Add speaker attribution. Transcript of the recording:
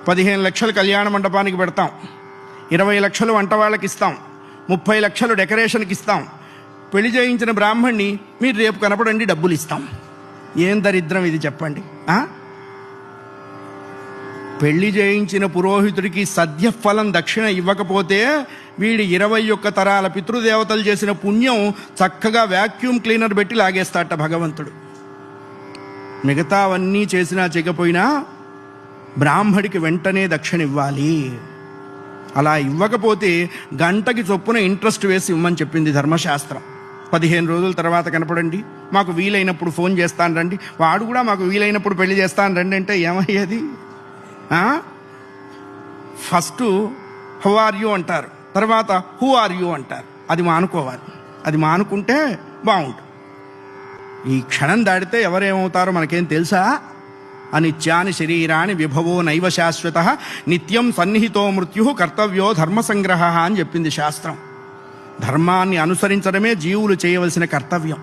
Speaker 1: 15 లక్షలు కళ్యాణ మండపానికి పెడతాం, 20 లక్షలు వంట వాళ్ళకి ఇస్తాం, 30 లక్షలు డెకరేషన్కి ఇస్తాం. పెళ్లి చేయించిన బ్రాహ్మణ్ణి మీరు రేపు కనపడండి డబ్బులు ఇస్తాం. ఏం దరిద్రం ఇది చెప్పండి. పెళ్లి చేయించిన పురోహితుడికి సద్యఫలం దక్షిణ ఇవ్వకపోతే వీడి 21 తరాల పితృదేవతలు చేసిన పుణ్యం చక్కగా వ్యాక్యూమ్ క్లీనర్ పెట్టి లాగేస్తాట భగవంతుడు. మిగతావన్నీ చేసినా చేయకపోయినా బ్రాహ్మడికి వెంటనే దక్షిణ ఇవ్వాలి. అలా ఇవ్వకపోతే గంటకి చొప్పున ఇంట్రెస్ట్ వేసి ఇవ్వమని చెప్పింది ధర్మశాస్త్రం. 15 రోజుల తర్వాత కనపడండి, మాకు వీలైనప్పుడు ఫోన్ చేస్తాను రండి. వాడు కూడా మాకు వీలైనప్పుడు పెళ్లి చేస్తాను రండి అంటే ఏమయ్యేది? ఫస్ట్ హౌ ఆర్ యూ అంటారు, తర్వాత హూ ఆర్ యూ అంటారు. అది మానుకోవాలి. అది మానుకుంటే బాగుంటుంది. ఈ క్షణం దాడితే ఎవరేమవుతారో మనకేం తెలుసా? అనిత్యాని శరీరాన్ని విభవో నైవ శాశ్వత నిత్యం సన్నిహితో మృత్యు కర్తవ్యో ధర్మసంగ్రహ అని చెప్పింది శాస్త్రం. ధర్మాన్ని అనుసరించడమే జీవులు చేయవలసిన కర్తవ్యం.